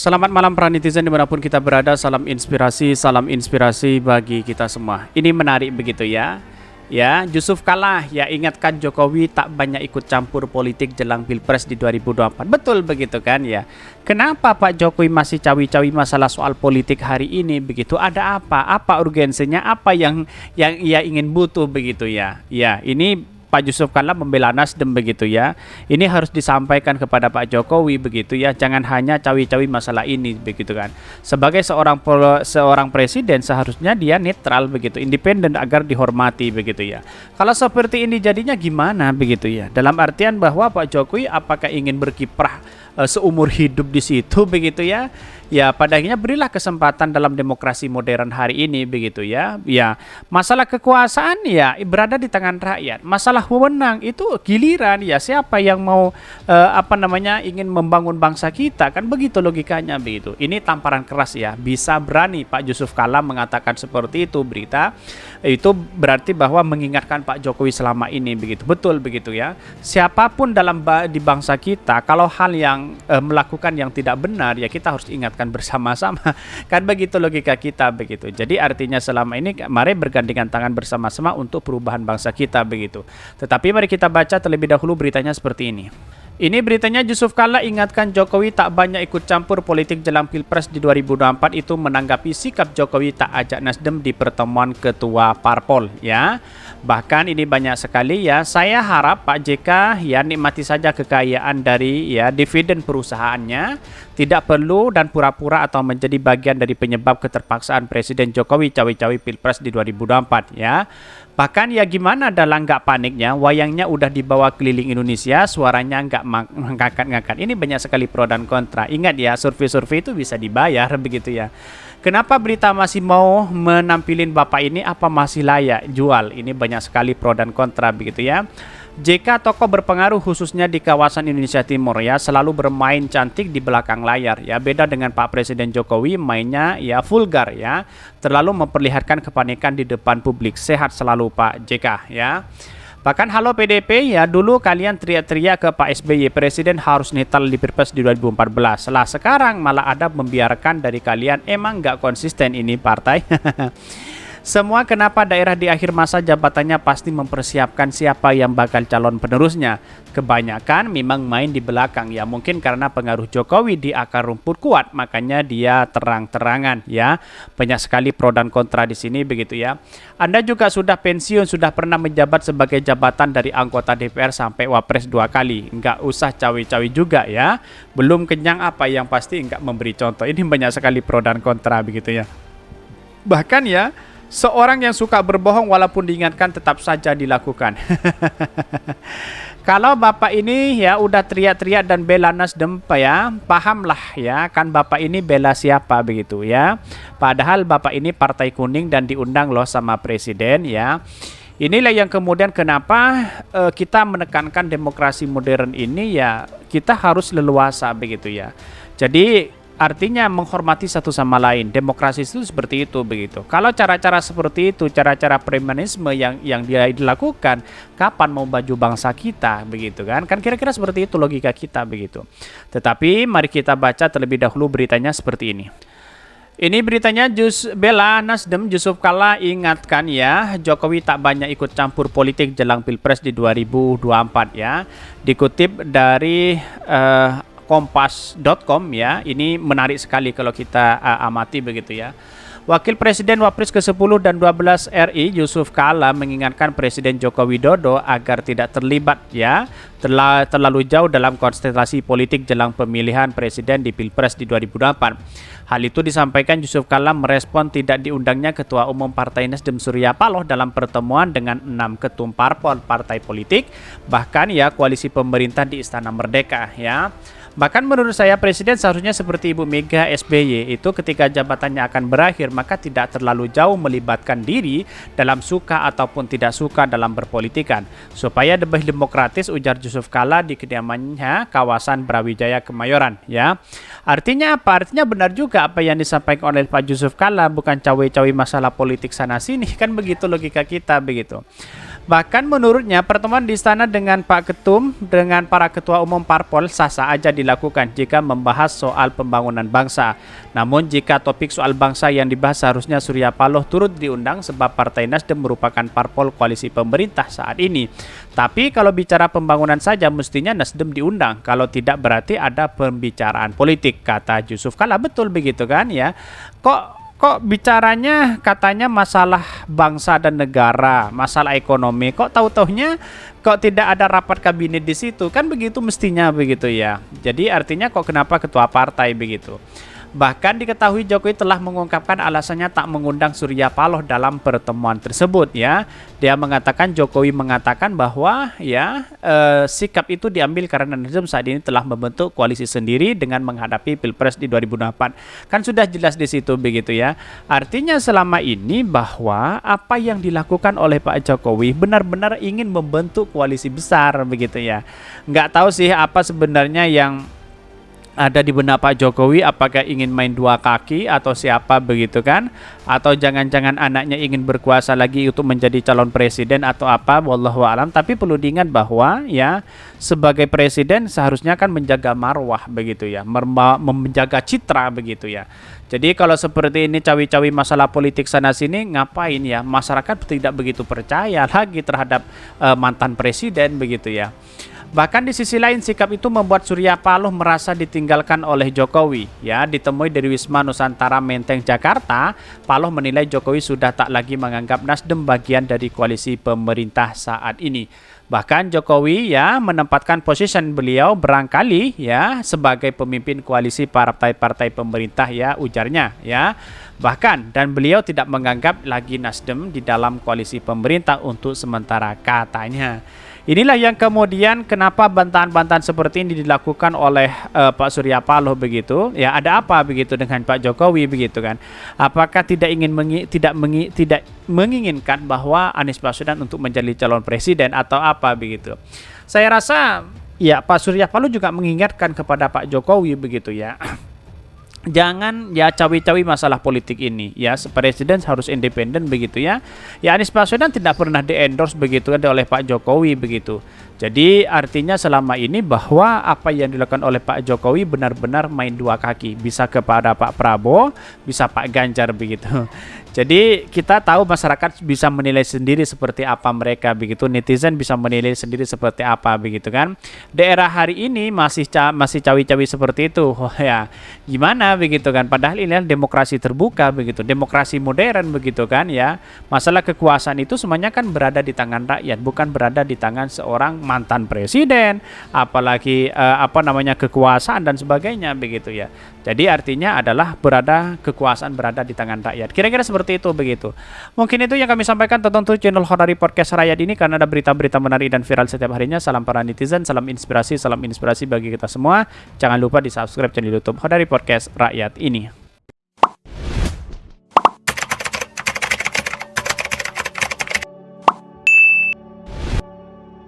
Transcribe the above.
Selamat malam para netizen dimanapun kita berada, salam inspirasi bagi kita semua. Ini menarik begitu ya. Ya, Yusuf Kala ya ingatkan Jokowi tak banyak ikut campur politik jelang Pilpres di 2024. Betul begitu kan ya. Kenapa Pak Jokowi masih cawi-cawi masalah soal politik hari ini begitu? Ada apa? Apa urgensinya? Apa yang ia ingin butuh begitu ya? Ya, ini Pak Yusuf Kala membela Nasdem begitu ya. Ini harus disampaikan kepada Pak Jokowi begitu ya. Jangan hanya cawi-cawi masalah ini begitu kan. Sebagai seorang presiden seharusnya dia netral begitu, independen agar dihormati begitu ya. Kalau seperti ini jadinya gimana begitu ya. Dalam artian bahwa Pak Jokowi apakah ingin berkiprah seumur hidup di situ begitu ya. Ya, pada akhirnya berilah kesempatan dalam demokrasi modern hari ini begitu ya. Ya, masalah kekuasaan ya berada di tangan rakyat. Masalah wewenang itu giliran ya siapa yang mau ingin membangun bangsa kita, kan begitu logikanya begitu. Ini tamparan keras ya. Bisa berani Pak Yusuf Kala mengatakan seperti itu berita. Itu berarti bahwa mengingatkan Pak Jokowi selama ini begitu. Betul begitu ya. Siapapun di bangsa kita kalau hal yang melakukan yang tidak benar ya kita harus ingatkan bersama-sama. Kan begitu logika kita begitu. Jadi artinya selama ini mari bergandengan tangan bersama-sama untuk perubahan bangsa kita begitu. Tetapi mari kita baca terlebih dahulu beritanya seperti ini. Ini beritanya, Yusuf Kala ingatkan Jokowi tak banyak ikut campur politik jelang Pilpres di 2024. Itu menanggapi sikap Jokowi tak ajak Nasdem di pertemuan ketua parpol ya. Bahkan ini banyak sekali ya. Saya harap Pak JK ya nikmati saja kekayaan dari ya dividen perusahaannya. Tidak perlu dan pura-pura atau menjadi bagian dari penyebab keterpaksaan Presiden Jokowi cawi-cawi Pilpres di 2024 ya. Bahkan ya gimana dalam nggak paniknya, wayangnya udah dibawa keliling Indonesia, suaranya nggak ngangkat-ngangkat. Ini banyak sekali pro dan kontra. Ingat ya, survei-survei itu bisa dibayar begitu ya. Kenapa berita masih mau menampilin Bapak ini, apa masih layak jual? Ini banyak sekali pro dan kontra begitu ya. JK tokoh berpengaruh khususnya di kawasan Indonesia Timur ya selalu bermain cantik di belakang layar ya, beda dengan Pak Presiden Jokowi mainnya ya vulgar ya, terlalu memperlihatkan kepanikan di depan publik. Sehat selalu Pak JK ya. Bahkan halo PDP ya, dulu kalian teriak-teriak ke Pak SBY presiden harus netral di Pilpres di 2014. Lah sekarang malah ada membiarkan dari kalian, emang nggak konsisten ini partai. Semua kenapa daerah di akhir masa jabatannya pasti mempersiapkan siapa yang bakal calon penerusnya. Kebanyakan memang main di belakang ya, mungkin karena pengaruh Jokowi di akar rumput kuat, makanya dia terang-terangan ya. Banyak sekali pro dan kontra di sini begitu ya. Anda juga sudah pensiun, sudah pernah menjabat sebagai jabatan dari anggota DPR sampai wapres 2 kali. Nggak usah cawi-cawi juga ya. Belum kenyang apa yang pasti nggak memberi contoh. Ini banyak sekali pro dan kontra begitu ya. Bahkan ya, seorang yang suka berbohong walaupun diingatkan tetap saja dilakukan. Kalau Bapak ini ya udah teriak-teriak dan bela Nasdem ya, pahamlah ya, kan Bapak ini bela siapa begitu ya. Padahal Bapak ini partai kuning dan diundang loh sama presiden ya. Inilah yang kemudian kenapa kita menekankan demokrasi modern ini ya, kita harus leluasa begitu ya. Jadi artinya menghormati satu sama lain. Demokrasi itu seperti itu begitu. Kalau cara-cara seperti itu, cara-cara premanisme yang dia dilakukan, kapan mau baju bangsa kita begitu kan? Kan kira-kira seperti itu logika kita begitu. Tetapi mari kita baca terlebih dahulu beritanya seperti ini. Ini beritanya bela Nasdem, Yusuf Kala ingatkan ya, Jokowi tak banyak ikut campur politik jelang Pilpres di 2024 ya. Dikutip dari kompas.com ya, ini menarik sekali kalau kita amati begitu ya. Wakil Presiden Wapres ke-10 dan 12 RI Yusuf Kala mengingatkan Presiden Joko Widodo agar tidak terlibat ya terlalu jauh dalam konstelasi politik jelang pemilihan presiden di Pilpres di 2024. Hal itu disampaikan Yusuf Kala merespon tidak diundangnya Ketua Umum Partai Nasdem Surya Paloh dalam pertemuan dengan 6 ketum partai politik, bahkan ya koalisi pemerintah di Istana Merdeka ya. Bahkan menurut saya Presiden seharusnya seperti Ibu Mega SBY itu ketika jabatannya akan berakhir maka tidak terlalu jauh melibatkan diri dalam suka ataupun tidak suka dalam berpolitikan supaya lebih demokratis, ujar Yusuf Kala di kediamannya kawasan Brawijaya Kemayoran ya. Artinya apa? Artinya benar juga apa yang disampaikan oleh Pak Yusuf Kala, bukan cawe-cawe masalah politik sana sini, kan begitu logika kita begitu. Bahkan menurutnya pertemuan di istana dengan Pak Ketum dengan para ketua umum parpol sah-sah aja dilakukan jika membahas soal pembangunan bangsa. Namun jika topik soal bangsa yang dibahas seharusnya Surya Paloh turut diundang sebab Partai Nasdem merupakan parpol koalisi pemerintah saat ini. Tapi kalau bicara pembangunan saja mestinya Nasdem diundang. Kalau tidak berarti ada pembicaraan politik, kata Yusuf Kala. Betul begitu kan ya. Kok bicaranya katanya masalah bangsa dan negara, masalah ekonomi. Kok tahu-taunya kok tidak ada rapat kabinet di situ? Kan begitu mestinya begitu ya. Jadi artinya kok kenapa ketua partai begitu? Bahkan diketahui Jokowi telah mengungkapkan alasannya tak mengundang Surya Paloh dalam pertemuan tersebut ya. Dia mengatakan Jokowi mengatakan bahwa ya sikap itu diambil karena Nasdem saat ini telah membentuk koalisi sendiri dengan menghadapi Pilpres di 2024. Kan sudah jelas di situ begitu ya. Artinya selama ini bahwa apa yang dilakukan oleh Pak Jokowi benar-benar ingin membentuk koalisi besar begitu ya. Nggak tahu sih apa sebenarnya yang ada di benak Pak Jokowi, apakah ingin main dua kaki atau siapa begitu kan, atau jangan-jangan anaknya ingin berkuasa lagi untuk menjadi calon presiden atau apa, wallahu alam. Tapi perlu diingat bahwa ya sebagai presiden seharusnya kan menjaga marwah begitu ya, menjaga citra begitu ya. Jadi kalau seperti ini cawi-cawi masalah politik sana sini ngapain ya, masyarakat tidak begitu percaya lagi terhadap mantan presiden begitu ya. Bahkan di sisi lain sikap itu membuat Surya Paloh merasa ditinggalkan oleh Jokowi. Ya, ditemui dari Wisma Nusantara Menteng Jakarta, Paloh menilai Jokowi sudah tak lagi menganggap Nasdem bagian dari koalisi pemerintah saat ini. Bahkan Jokowi ya menempatkan posisi beliau barangkali ya sebagai pemimpin koalisi partai-partai pemerintah ya, ujarnya ya. Bahkan dan beliau tidak menganggap lagi Nasdem di dalam koalisi pemerintah untuk sementara, katanya. Inilah yang kemudian kenapa bantahan-bantahan seperti ini dilakukan oleh Pak Surya Paloh begitu. Ya, ada apa begitu dengan Pak Jokowi begitu kan? Apakah tidak menginginkan bahwa Anies Baswedan untuk menjadi calon presiden atau apa begitu? Saya rasa ya Pak Surya Paloh juga mengingatkan kepada Pak Jokowi begitu ya. Jangan ya cawi-cawi masalah politik ini ya, presiden harus independen begitu ya. Ya Anies Baswedan tidak pernah di-endorse begitu oleh Pak Jokowi begitu. Jadi artinya selama ini bahwa apa yang dilakukan oleh Pak Jokowi benar-benar main dua kaki, bisa kepada Pak Prabowo, bisa Pak Ganjar begitu. Jadi kita tahu masyarakat bisa menilai sendiri seperti apa mereka begitu, netizen bisa menilai sendiri seperti apa begitu kan. Daerah hari ini masih cawi-cawi seperti itu. Oh ya, gimana begitu kan? Padahal ini demokrasi terbuka begitu, demokrasi modern begitu kan ya. Masalah kekuasaan itu semuanya kan berada di tangan rakyat, bukan berada di tangan seorang mantan presiden, apalagi kekuasaan dan sebagainya begitu ya. Jadi artinya adalah kekuasaan berada di tangan rakyat. Kira-kira seperti itu begitu. Mungkin itu yang kami sampaikan tentang channel Hodari Podcast Rakyat ini, karena ada berita-berita menarik dan viral setiap harinya. Salam para netizen, salam inspirasi bagi kita semua. Jangan lupa di subscribe channel YouTube Hodari Podcast Rakyat ini.